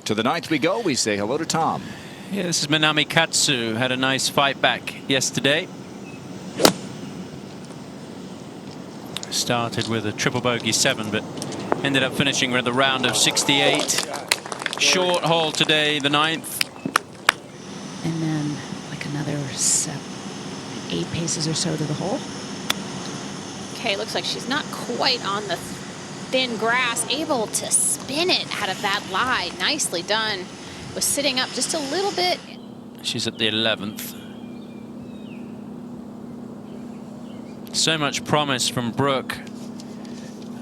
To the ninth we go. We say hello to Tom. Yeah, this is Minami Katsu. Had a nice fight back yesterday. Started with a triple bogey 7, but ended up finishing with a round of 68. Short hole today, the ninth. And then like another 8 paces or so to the hole. Okay, looks like she's not quite on the thin grass, able to spin it out of that lie. Nicely done. Was sitting up just a little bit. She's at the 11th. So much promise from Brooke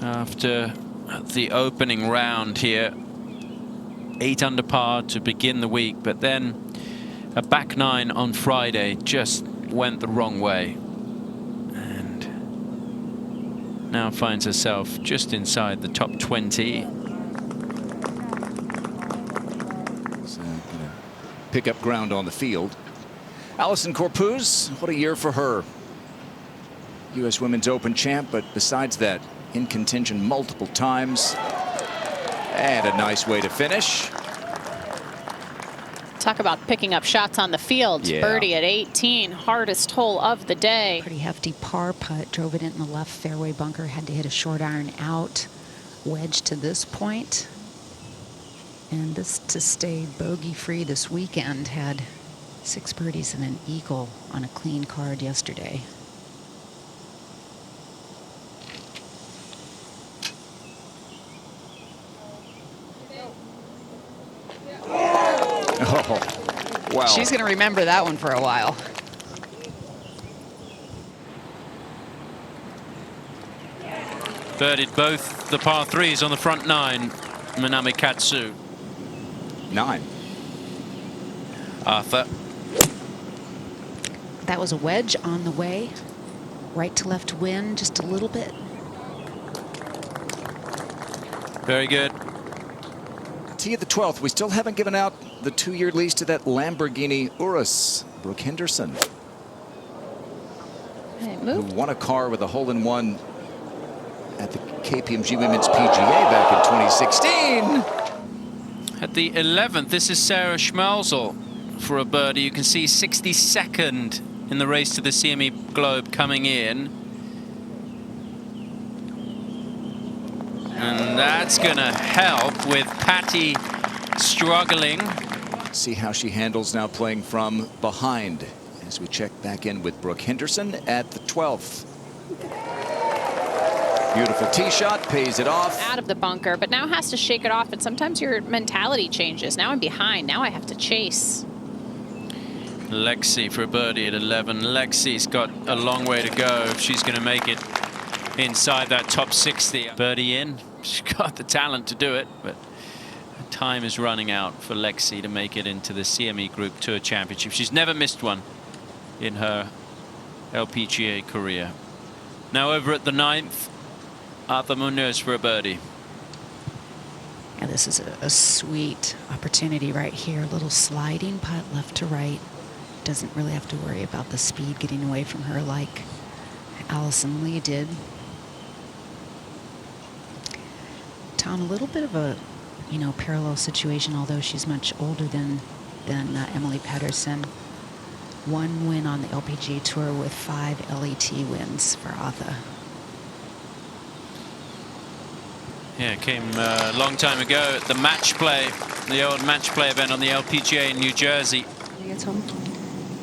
after the opening round here. 8 under par to begin the week, but then a back 9 on Friday just went the wrong way. Now finds herself just inside the top 20. So gonna pick up ground on the field. Allison Corpuz, what a year for her. U.S. Women's Open champ, but besides that, in contention multiple times. And a nice way to finish. Talk about picking up shots on the field. Yeah. Birdie at 18, hardest hole of the day. Pretty hefty par putt, drove it in the left fairway bunker, had to hit a short iron out, wedge to this point. And this to stay bogey free this weekend, had 6 birdies and an eagle on a clean card yesterday. Oh, wow. She's going to remember that one for a while. Birdied both the par 3s on the front 9. Minami Katsu. 9. Arthur. That was a wedge on the way. Right to left wind, just a little bit. Very good. Tee at the 12th. We still haven't given out the 2-year lease to that Lamborghini Urus. Brooke Henderson. Who won a car with a hole-in-one at the KPMG Women's PGA back in 2016. At the 11th, this is Sarah Schmelzel for a birdie. You can see 62nd in the race to the CME Globe coming in. And that's going to help with Patty struggling. See how she handles now playing from behind as we check back in with Brooke Henderson at the 12th. Beautiful tee shot, pays it off. Out of the bunker, but now has to shake it off, and sometimes your mentality changes. Now I'm behind, now I have to chase. Lexi for a birdie at 11. Lexi's got a long way to go if she's going to make it inside that top 60. Birdie in. She's got the talent to do it, but time is running out for Lexi to make it into the CME Group Tour Championship. She's never missed one in her LPGA career. Now over at the 9th, Arthur Munoz for a birdie. Yeah, this is a sweet opportunity right here. A little sliding putt left to right. Doesn't really have to worry about the speed getting away from her like Allison Lee did. Tom, a little bit of a, parallel situation, although she's much older than Emily Pedersen. 1 win on the LPGA Tour with 5 LET wins for Arthur. Yeah, it came a long time ago at the match play, the old match play event on the LPGA in New Jersey. Yeah, Tom,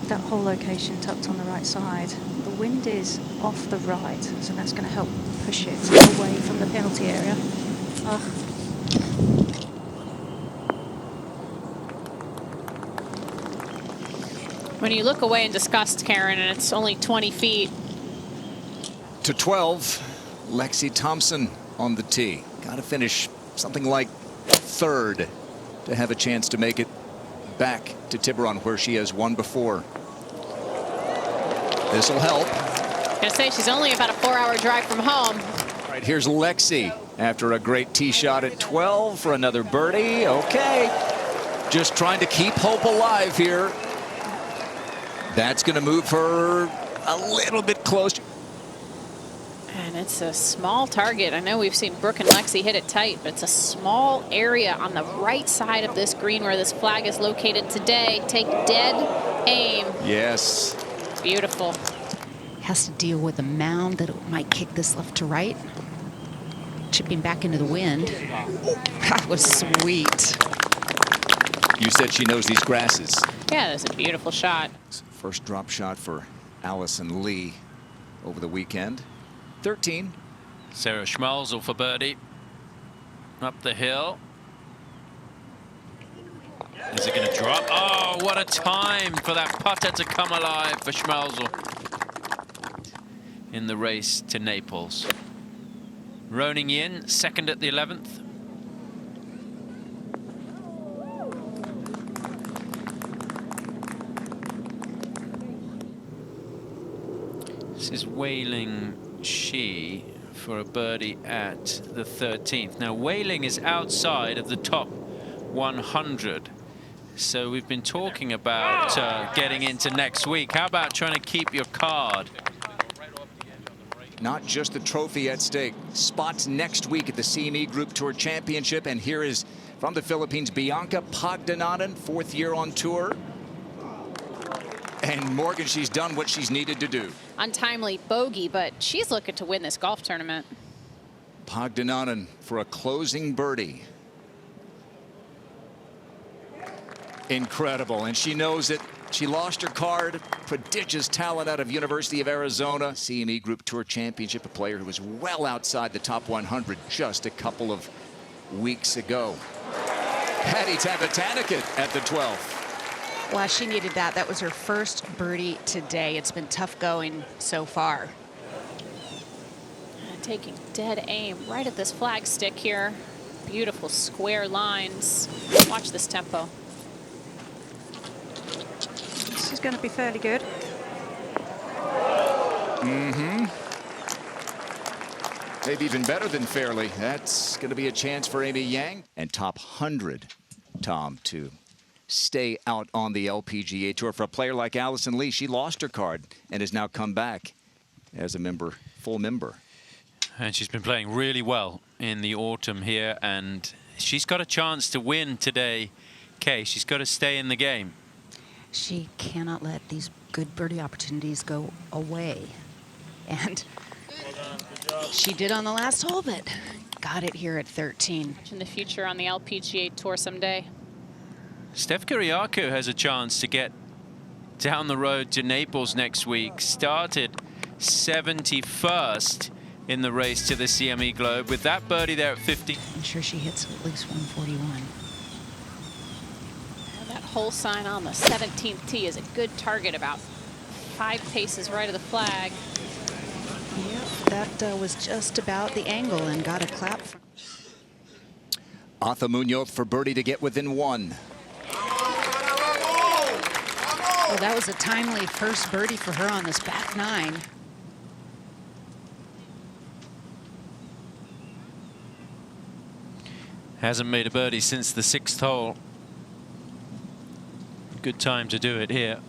that whole location tucked on the right side, the wind is off the right, so that's going to help push it away from the penalty area. When you look away in disgust, Karen, and it's only 20 feet. To 12, Lexi Thompson on the tee. Got to finish something like 3rd to have a chance to make it back to Tiburon, where she has won before. This will help. I'm gonna say she's only about a 4-hour drive from home. All right, here's Lexi after a great tee shot at 12 for another birdie. Okay, just trying to keep hope alive here. That's going to move her a little bit closer. And it's a small target. I know we've seen Brooke and Lexi hit it tight, but it's a small area on the right side of this green where this flag is located today. Take dead aim. Yes. Beautiful. Has to deal with a mound that might kick this left to right. Chipping back into the wind. That was sweet. You said she knows these grasses. Yeah, that's a beautiful shot. First drop shot for Allison Lee over the weekend. 13. Sarah Schmalzel for birdie. Up the hill. Is it going to drop? Oh, what a time for that putter to come alive for Schmalzel in the race to Naples. Roning in, second at the 11th. This is Wailing She for a birdie at the 13th. Now, Wailing is outside of the top 100. So we've been talking about getting into next week. How about trying to keep your card? Not just the trophy at stake. Spots next week at the CME Group Tour Championship. And here is, from the Philippines, Bianca Pagdananan, 4th year on tour. And Morgan, she's done what she's needed to do. Untimely bogey, but she's looking to win this golf tournament. Pagdananan for a closing birdie. Incredible, and she knows it. She lost her card. Prodigious talent out of University of Arizona. CME Group Tour Championship, a player who was well outside the top 100 just a couple of weeks ago. Patty Tavatanikit at the 12th. Well, she needed that. That was her first birdie today. It's been tough going so far. Taking dead aim right at this flag stick here. Beautiful square lines. Watch this tempo. This is going to be fairly good. Maybe even better than fairly. That's going to be a chance for Amy Yang. And top 100, Tom, to stay out on the LPGA Tour. For a player like Allison Lee, she lost her card and has now come back as a member, full member. And she's been playing really well in the autumn here, and she's got a chance to win today, Kay. She's got to stay in the game. She cannot let these good birdie opportunities go away. And she did on the last hole, but got it here at 13. In the future on the LPGA Tour someday. Steph Kyriakou has a chance to get down the road to Naples next week. Started 71st in the race to the CME Globe with that birdie there at 50. I'm sure she hits at least 141. And that hole sign on the 17th tee is a good target, about 5 paces right of the flag. Yep, that was just about the angle and got a clap from Arthur Munoz for birdie to get within 1. Well, that was a timely first birdie for her on this back 9. Hasn't made a birdie since the 6th hole. Good time to do it here.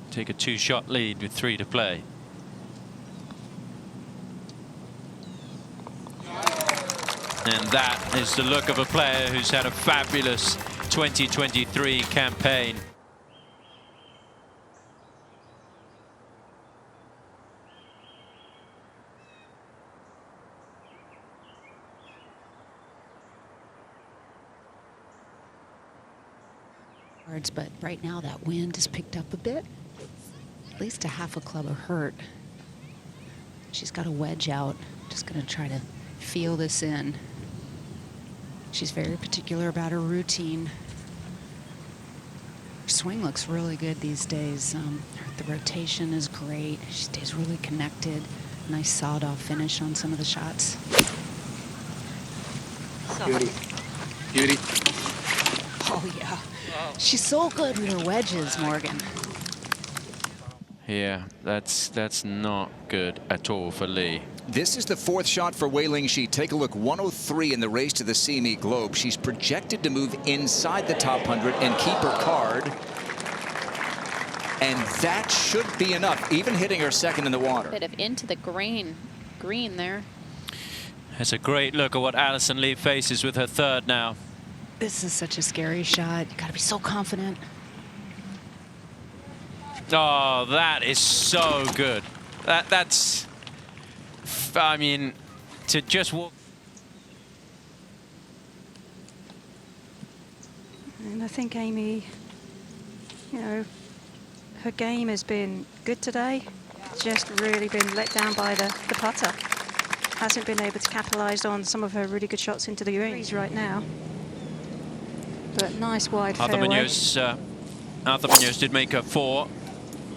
Take a 2-shot lead with 3 to play. And that is the look of a player who's had a fabulous 2023 campaign. But right now that wind has picked up a bit. At least a half a club of hurt. She's got a wedge out. Just going to try to feel this in. She's very particular about her routine. Her swing looks really good these days. The rotation is great. She stays really connected. Nice sawed-off finish on some of the shots. Beauty. Beauty. Oh, yeah. She's so good with her wedges, Morgan. Yeah, that's not good at all for Lee. This is the 4th shot for Wailing Shi. Take a look, 103 in the race to the CME Globe. She's projected to move inside the top 100 and keep her card. And that should be enough, even hitting her second in the water. Bit of into the green green there. It's a great look at what Alison Lee faces with her third now. This is such a scary shot. You got to be so confident. Oh, that is so good. That's, I mean, to just walk. And I think Amy, you know, her game has been good today. Just really been let down by the putter. Hasn't been able to capitalise on some of her really good shots into the greens right now. But nice wide Arthur fairway. Munoz did make a 4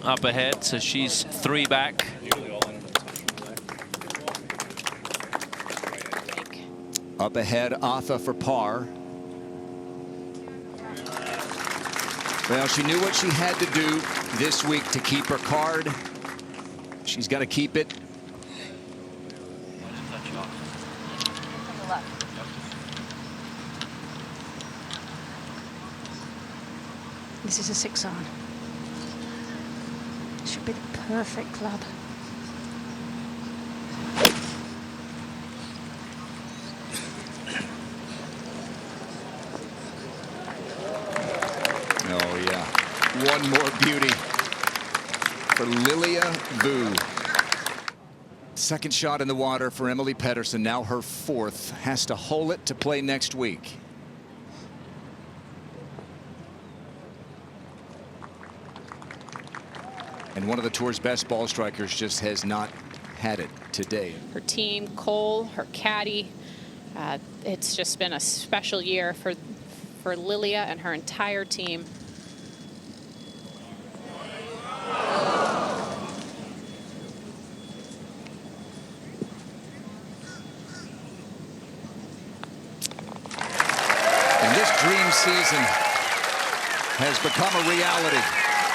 up ahead, so she's 3 back. Up ahead, Arthur for par. Well, she knew what she had to do this week to keep her card. She's got to keep it. This is a 6-iron. Should be the perfect club. Oh, yeah. One more beauty for Lilia Vu. Second shot in the water for Emily Pedersen. Now her 4th. Has to hole it to play next week. And one of the tour's best ball strikers just has not had it today. Her team, Cole, her caddy. It's just been a special year for Lilia and her entire team. And this dream season has become a reality.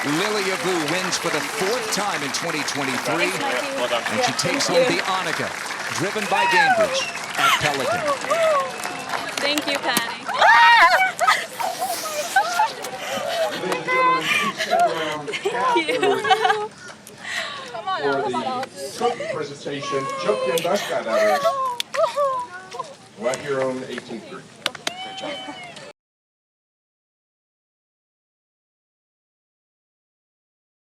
Lilia Vu wins for the 4th time in 2023. And she takes home the Annika, driven by Gainbridge at Pelican. Thank you, Patty. Thank you. For the trophy presentation, jump in back at others. We're at your own 18th green. Great job.